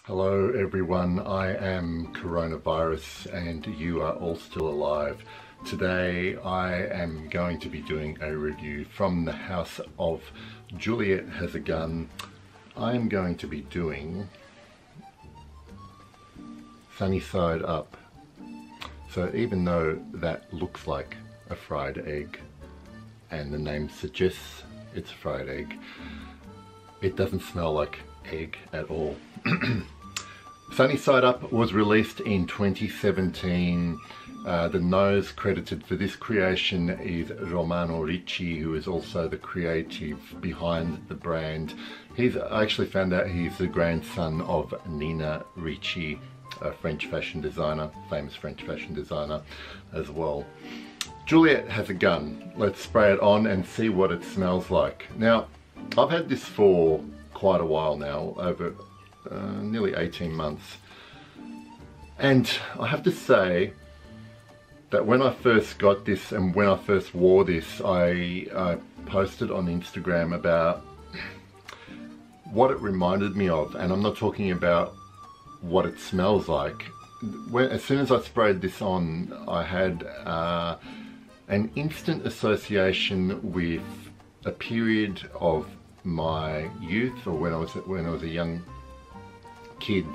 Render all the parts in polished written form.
Hello everyone, I am coronavirus and you are all still alive. Today I am going to be doing a review from the house of Juliette Has a Gun. I am going to be doing Sunny Side Up. So even though that looks like a fried egg and the name suggests it's a fried egg, it doesn't smell like egg at all. Sunny Side Up was released in 2017. The nose credited for this creation is Romano Ricci, who is also the creative behind the brand. I actually found out he's the grandson of Nina Ricci, a French fashion designer, famous French fashion designer as well. Juliette Has a Gun. Let's spray it on and see what it smells like. Now, I've had this for quite a while now, over nearly 18 months, and I have to say that when I first got this and when I first wore this, I posted on Instagram about what it reminded me of, and I'm not talking about what it smells like. As soon as I sprayed this on, I had an instant association with a period of my youth, or when I was a young kid,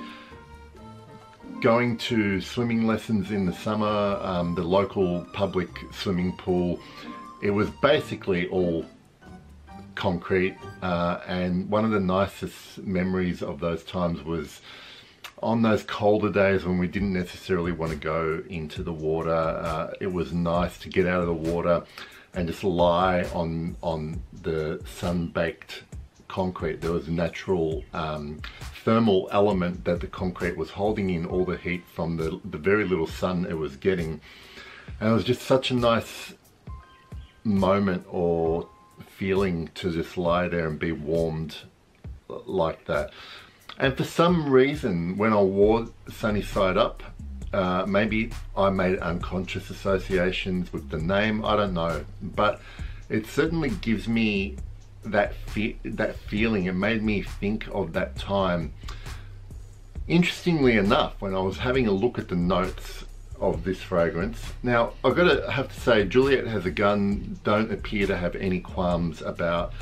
going to swimming lessons in the summer, the local public swimming pool. It was basically all concrete, and one of the nicest memories of those times was on those colder days when we didn't necessarily want to go into the water. It was nice to get out of the water and just lie on the sun-baked concrete. There was a natural thermal element that the concrete was holding in all the heat from the very little sun it was getting. And it was just such a nice moment or feeling to just lie there and be warmed like that. And for some reason, when I wore Sunny Side Up, maybe I made unconscious associations with the name, I don't know, but it certainly gives me that feeling. It made me think of that time. Interestingly enough, when I was having a look at the notes of this fragrance, now I've have to say, Juliette Has a Gun don't appear to have any qualms about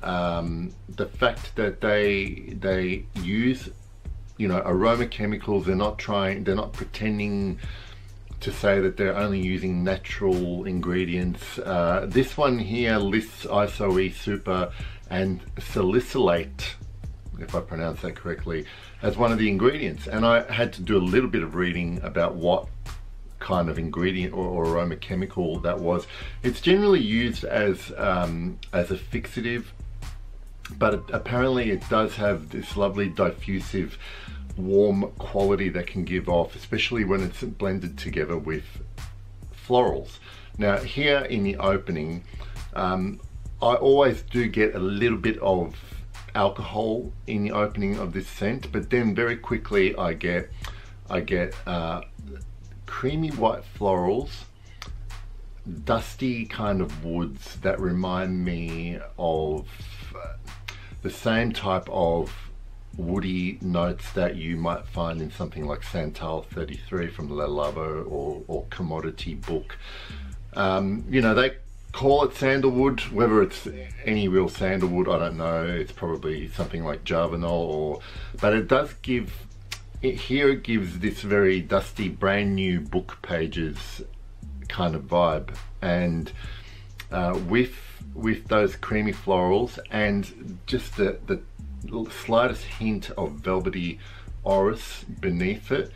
the fact that they use, you know, aroma chemicals. They're not pretending to say that they're only using natural ingredients. This one here lists isoe, super and salicylate, if I pronounce that correctly, as one of the ingredients. And I had to do a little bit of reading about what kind of ingredient or aroma chemical that was. It's generally used as a fixative, but apparently it does have this lovely diffusive warm quality that can give off, especially when it's blended together with florals. Now here in the opening, I always do get a little bit of alcohol in the opening of this scent, but then very quickly I get creamy white florals, dusty kind of woods that remind me of the same type of woody notes that you might find in something like Santal 33 from Le Labo or Commodity Book. You know, they call it sandalwood. Whether it's any real sandalwood, I don't know. It's probably something like Javanol, but it does give, here it gives this very dusty, brand new book pages kind of vibe. And with those creamy florals and just the slightest hint of velvety orris beneath it,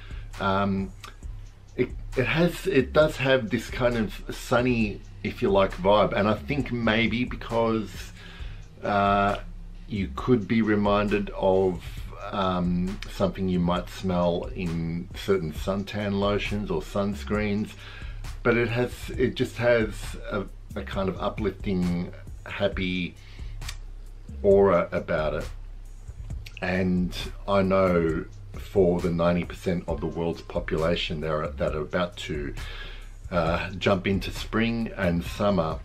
it does have this kind of sunny, if you like, vibe. And I think maybe because you could be reminded of something you might smell in certain suntan lotions or sunscreens, but it just has a kind of uplifting, happy aura about it. And I know for the 90% of the world's population that are about to jump into spring and summer,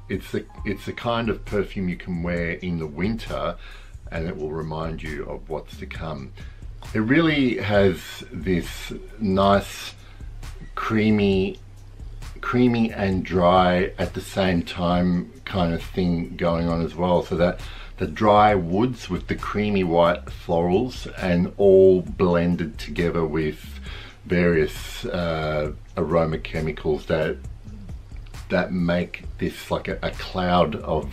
it's the kind of perfume you can wear in the winter and it will remind you of what's to come. It really has this nice creamy and dry at the same time kind of thing going on as well. So that the dry woods with the creamy white florals and all blended together with various aroma chemicals that make this like a cloud of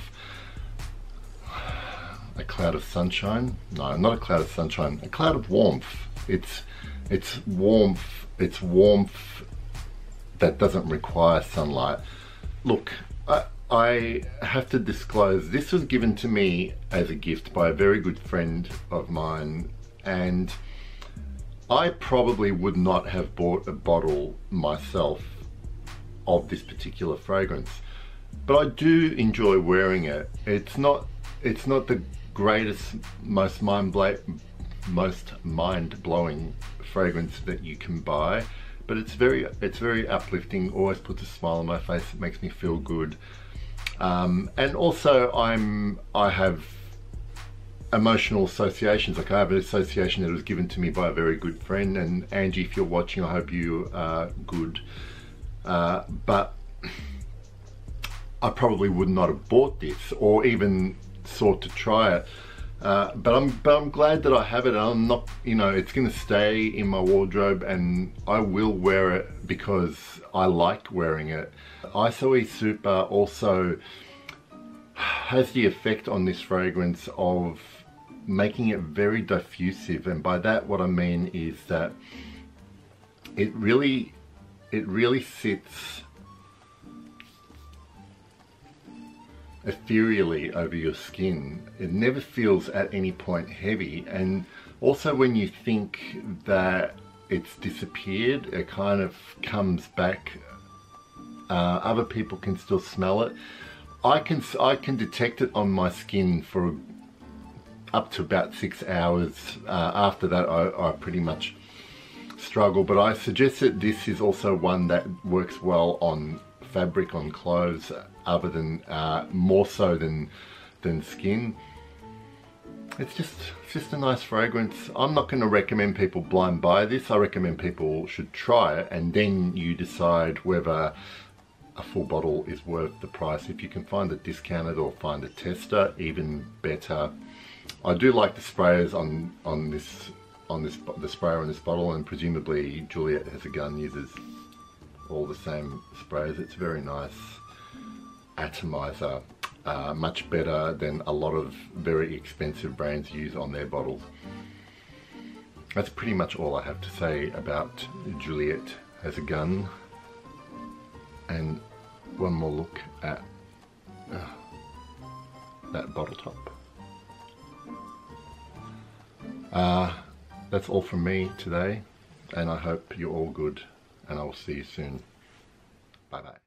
sunshine. No, not a cloud of sunshine, a cloud of warmth. It's warmth that doesn't require sunlight. Look, I have to disclose, this was given to me as a gift by a very good friend of mine, and I probably would not have bought a bottle myself of this particular fragrance, but I do enjoy wearing it. It's not the greatest, most mind-blowing fragrance that you can buy, but it's very uplifting, always puts a smile on my face, it makes me feel good. And also I have emotional associations. Like I have an association that was given to me by a very good friend, and Angie, if you're watching, I hope you are good. But I probably would not have bought this or even sought to try it. But I'm glad that I have it. I'm not, you know, it's going to stay in my wardrobe, and I will wear it because I like wearing it. ISOE Super also has the effect on this fragrance of making it very diffusive, and by that what I mean is that it really sits ethereally over your skin. It never feels at any point heavy, and also when you think that it's disappeared, it kind of comes back. Other people can still smell it. I can detect it on my skin for up to about 6 hours. After that I pretty much struggle, but I suggest that this is also one that works well on fabric, on clothes, other than more so than skin. It's just a nice fragrance. I'm not going to recommend people blind buy this. I recommend people should try it, and then you decide whether a full bottle is worth the price. If you can find it discounted or find a tester, even better. I do like the sprayers the sprayer on this bottle, and presumably Juliette Has a Gun uses all the same sprayers. It's very nice atomizer, much better than a lot of very expensive brands use on their bottles. That's pretty much all I have to say about Juliette Has a Gun. And one more look at that bottle top. That's all from me today, and I hope you're all good, and I will see you soon. Bye bye.